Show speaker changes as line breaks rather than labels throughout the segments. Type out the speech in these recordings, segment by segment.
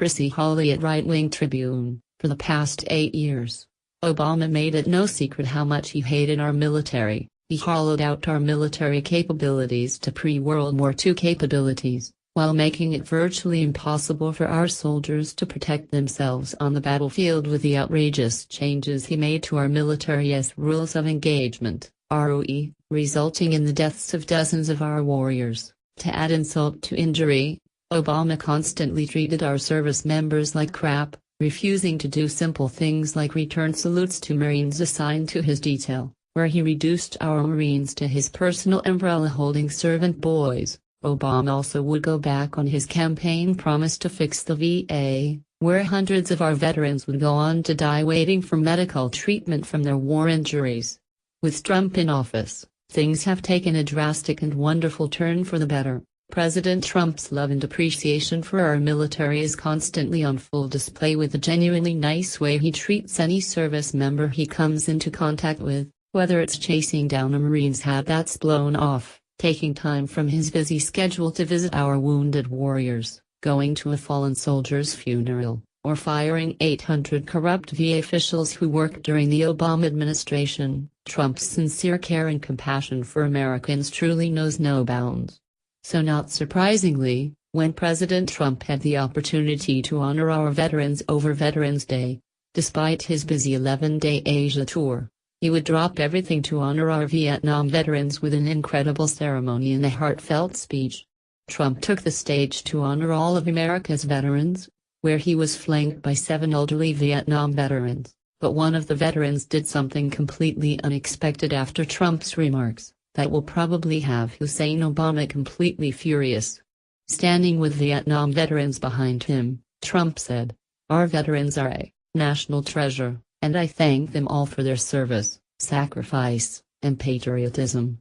Chrissy Hawley at Right Wing Tribune. For the past 8 years, Obama made it no secret how much he hated our military. He hollowed out our military capabilities to pre-World War II capabilities, while making it virtually impossible for our soldiers to protect themselves on the battlefield with the outrageous changes he made to our military's rules of engagement, ROE, resulting in the deaths of dozens of our warriors. To add insult to injury, Obama constantly treated our service members like crap, refusing to do simple things like return salutes to Marines assigned to his detail, where he reduced our Marines to his personal umbrella-holding servant boys. Obama also would go back on his campaign promise to fix the VA, where hundreds of our veterans would go on to die waiting for medical treatment from their war injuries. With Trump in office, things have taken a drastic and wonderful turn for the better. President Trump's love and appreciation for our military is constantly on full display with the genuinely nice way he treats any service member he comes into contact with, whether it's chasing down a Marine's hat that's blown off, taking time from his busy schedule to visit our wounded warriors, going to a fallen soldier's funeral, or firing 800 corrupt VA officials who worked during the Obama administration. Trump's sincere care and compassion for Americans truly knows no bounds. So not surprisingly, when President Trump had the opportunity to honor our veterans over Veterans Day, despite his busy 11-day Asia tour, he would drop everything to honor our Vietnam veterans with an incredible ceremony and a heartfelt speech. Trump took the stage to honor all of America's veterans, where he was flanked by 7 elderly Vietnam veterans, but one of the veterans did something completely unexpected after Trump's remarks that will probably have Hussein Obama completely furious. Standing with Vietnam veterans behind him, Trump said, "Our veterans are a national treasure, and I thank them all for their service, sacrifice, and patriotism.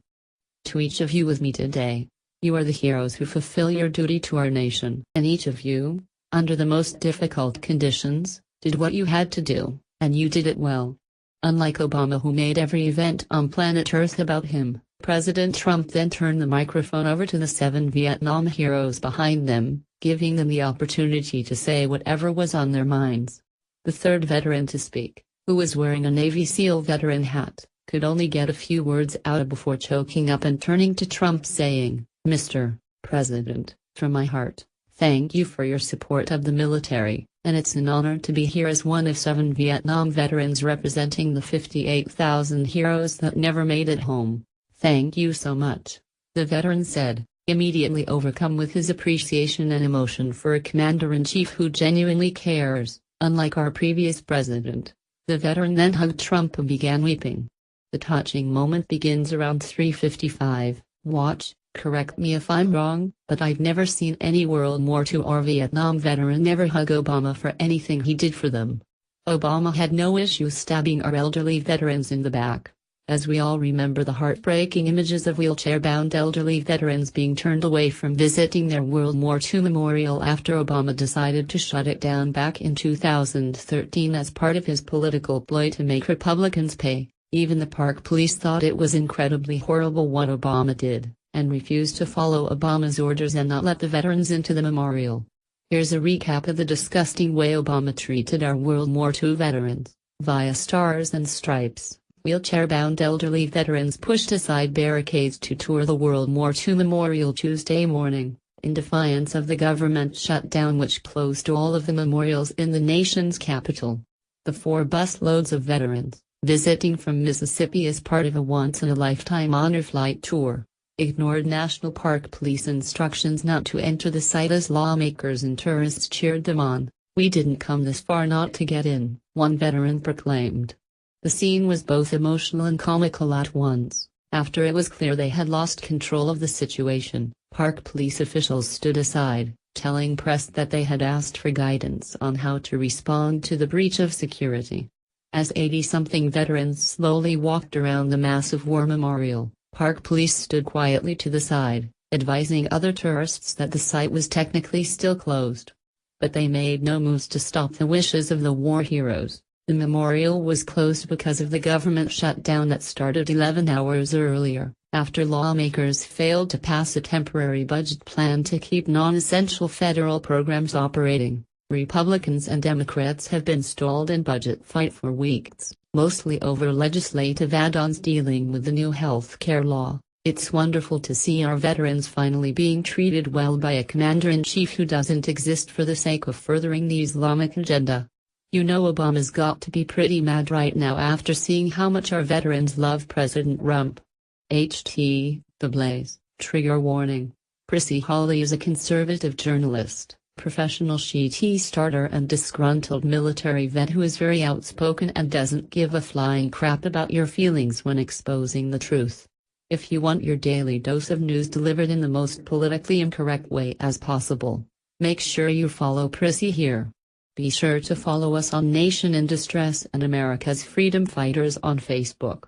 To each of you with me today, you are the heroes who fulfill your duty to our nation. And each of you, under the most difficult conditions, did what you had to do, and you did it well." Unlike Obama, who made every event on planet Earth about him, President Trump then turned the microphone over to the 7 Vietnam heroes behind them, giving them the opportunity to say whatever was on their minds. The third veteran to speak, who was wearing a Navy SEAL veteran hat, could only get a few words out before choking up and turning to Trump saying, "Mr. President, from my heart, thank you for your support of the military, and it's an honor to be here as one of 7 Vietnam veterans representing the 58,000 heroes that never made it home. Thank you so much," the veteran said, immediately overcome with his appreciation and emotion for a commander-in-chief who genuinely cares, unlike our previous president. The veteran then hugged Trump and began weeping. The touching moment begins around 3:55. Watch, correct me if I'm wrong, but I've never seen any World War II or Vietnam veteran ever hug Obama for anything he did for them. Obama had no issue stabbing our elderly veterans in the back. As we all remember the heartbreaking images of wheelchair-bound elderly veterans being turned away from visiting their World War II memorial after Obama decided to shut it down back in 2013 as part of his political ploy to make Republicans pay, even the park police thought it was incredibly horrible what Obama did, and refused to follow Obama's orders and not let the veterans into the memorial. Here's a recap of the disgusting way Obama treated our World War II veterans. Via Stars and Stripes, wheelchair-bound elderly veterans pushed aside barricades to tour the World War II memorial Tuesday morning, in defiance of the government shutdown which closed all of the memorials in the nation's capital. The 4 busloads of veterans, visiting from Mississippi as part of a once-in-a-lifetime honor flight tour, ignored National Park Police instructions not to enter the site as lawmakers and tourists cheered them on. "We didn't come this far not to get in," one veteran proclaimed. The scene was both emotional and comical at once. After it was clear they had lost control of the situation, park police officials stood aside, telling press that they had asked for guidance on how to respond to the breach of security. As 80-something veterans slowly walked around the massive war memorial, park police stood quietly to the side, advising other tourists that the site was technically still closed. But they made no moves to stop the wishes of the war heroes. The memorial was closed because of the government shutdown that started 11 hours earlier, after lawmakers failed to pass a temporary budget plan to keep non-essential federal programs operating. Republicans and Democrats have been stalled in budget fight for weeks, mostly over legislative add-ons dealing with the new health care law. It's wonderful to see our veterans finally being treated well by a commander-in-chief who doesn't exist for the sake of furthering the Islamic agenda. You know Obama's got to be pretty mad right now after seeing how much our veterans love President Trump. The Blaze. Trigger warning. Prissy Hawley is a conservative journalist, professional tea starter and disgruntled military vet who is very outspoken and doesn't give a flying crap about your feelings when exposing the truth. If you want your daily dose of news delivered in the most politically incorrect way as possible, make sure you follow Prissy here. Be sure to follow us on Nation in Distress and America's Freedom Fighters on Facebook.